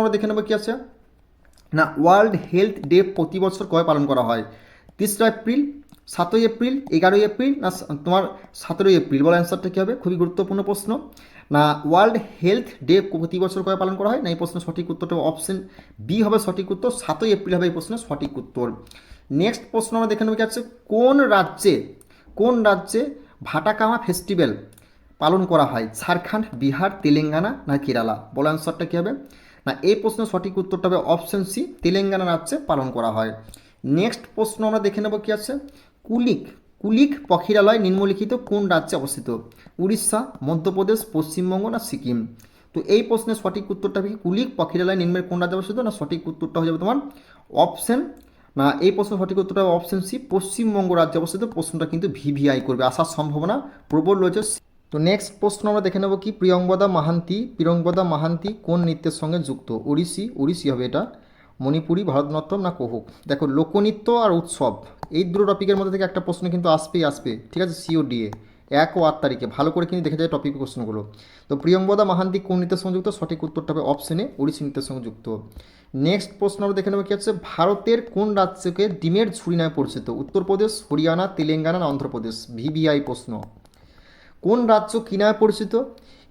আমরা দেখে নেবো কি আছে না, ওয়ার্ল্ড হেলথ ডে প্রতি বছর কবে পালন করা হয়? 3 এপ্রিল, 7 এপ্রিল, 11 এপ্রিল না তোমার 17 এপ্রিল? বলো অ্যান্সারটা কী হবে? খুবই গুরুত্বপূর্ণ প্রশ্ন। না ওয়ার্ল্ড হেলথ ডে প্রতি বছর কবে পালন করা হয়? না এই প্রশ্নের সঠিক উত্তরটা অপশন বি হবে সঠিক উত্তর, 7 এপ্রিল হবে এই প্রশ্নের সঠিক উত্তর। নেক্সট প্রশ্ন আমরা দেখে নেব কি আছে, কোন রাজ্যে ভাটাকামা ফেস্টিভ্যাল পালন করা হয়? ঝাড়খণ্ড, বিহার, তেলেঙ্গানা না কেরালা? বলো অ্যান্সারটা কী হবে? না এই প্রশ্নের সঠিক উত্তরটা হবে অপশন সি, তেলেঙ্গানা রাজ্যে পালন করা হয়। নেক্সট প্রশ্ন আমরা দেখে নেব কি আছে, কুলিক কুলিক পক্ষীরালয় নিম্নলিখিত কোন রাজ্যে অবস্থিত? উড়িষ্যা, মধ্যপ্রদেশ, পশ্চিমবঙ্গ না সিকিম? তো এই প্রশ্নের সঠিক উত্তরটা হবে কি, কুলিক পক্ষীরালয় নিম্নের কোন রাজ্যে অবস্থিত? না সঠিক উত্তরটা হয়ে যাবে তোমার অপশন, না এই প্রশ্নের সঠিক উত্তরটা হবে অপশন সি, পশ্চিমবঙ্গ রাজ্যে অবস্থিত। প্রশ্নটা কিন্তু ভিভিআই করবে, আসার সম্ভাবনা প্রবল রয়েছে। তো নেক্সট প্রশ্ন আমরা দেখে নেব কি, প্রিয়ঙ্বদা মাহান্তি কোন নৃত্যের সঙ্গে যুক্ত? ওড়িশি হবে এটা, মণিপুরি, ভারতনাট্যম না কুহুক? দেখো লোকনৃত্য আর উৎসব এই দুটো টপিকের মধ্যে থেকে একটা প্রশ্ন কিন্তু আসবে, ঠিক আছে, সিওডিএ 1 ও 8 তারিখে ভালো করে কিন্তু দেখে যায় টপিক প্রশ্নগুলো। তো প্রিয়ঙ্বদা মাহান্তি কোন নৃত্যের সঙ্গে যুক্ত? সঠিক উত্তরটা হবে অপশনে ওড়িশি নৃত্যের সঙ্গে যুক্ত। নেক্সট প্রশ্ন আমরা দেখে নেব কি হচ্ছে, ভারতের কোন রাজ্যকে ডিমের ঝুড়ি নামে পরিচিত? উত্তরপ্রদেশ, হরিয়ানা, তেলেঙ্গানা না অন্ধ্রপ্রদেশ? ভিভিআই প্রশ্ন। কোন রাজ্য কী নামে পরিচিত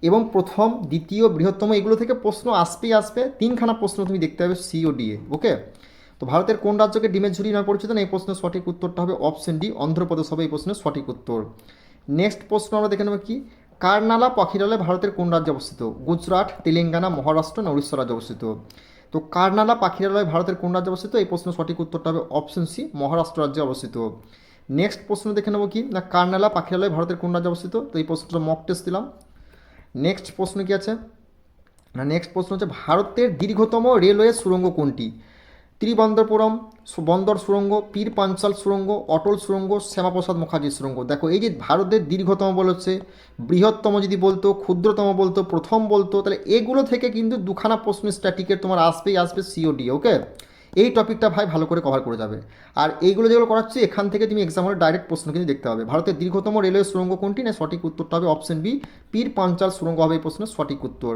এবং প্রথম, দ্বিতীয়, বৃহত্তম, এগুলো থেকে প্রশ্ন আসবে। 3খানা প্রশ্ন তুমি দেখতে পাবে সিওডিএ, ওকে। তো ভারতের কোন রাজ্যকে ডিমের ঝুড়ি নামে পরিচিত? না এই প্রশ্নের সঠিক উত্তরটা হবে অপশন ডি, অন্ধ্রপ্রদেশ হবে এই প্রশ্নের সঠিক উত্তর। নেক্সট প্রশ্ন আমরা দেখে নেব কি, কারনালা পাখিরালয় ভারতের কোন রাজ্যে অবস্থিত? গুজরাট, তেলেঙ্গানা, মহারাষ্ট্র না উড়িষ্যা রাজ্যে অবস্থিত? তো কারনালা পাখিরালয় ভারতের কোন রাজ্যে অবস্থিত? এই প্রশ্নের সঠিক উত্তরটা হবে অপশন সি, মহারাষ্ট্র রাজ্যে অবস্থিত। নেক্সট প্রশ্ন দেখে নেব কি, না কারনালা পাখিরালয় ভারতের কোন রাজ্যে অবস্থিত? তো এই প্রশ্নটা মক টেস্ট দিলাম। নেক্সট প্রশ্ন কি আছে না, নেক্সট প্রশ্ন হচ্ছে ভারতের দীর্ঘতম রেলওয়ে সুড়ঙ্গ কোনটি? ত্রিবন্দরপুরম বন্দর সুড়ঙ্গ, পীর পাঞ্চাল সুড়ঙ্গ, অটল সুড়ঙ্গ, শ্যামাপ্রসাদ মুখার্জি সুড়ঙ্গ? দেখো এই যে ভারতের দীর্ঘতম বলেছে, বৃহত্তম যদি বলতো, ক্ষুদ্রতম বলতো, প্রথম বলতো, তাহলে এগুলো থেকে কিন্তু দুখানা প্রশ্ন স্ট্যাটিকের তোমার আসবে সিওডি, ওকে। এই টপিকটা ভাই ভালো করে কভার করে যাবে। আর এইগুলো যেগুলো করাচ্ছি এখান থেকে তুমি এক্সাম হলে ডাইরেক্ট প্রশ্ন কিন্তু দেখতে হবে। ভারতের দীর্ঘতম রেলওয়ে সুড়ঙ্গ কোনটি? না সঠিক উত্তরটা হবে অপশন বি, পীর পাঞ্চাল সুড়ঙ্গ হবে এই প্রশ্নের সঠিক উত্তর।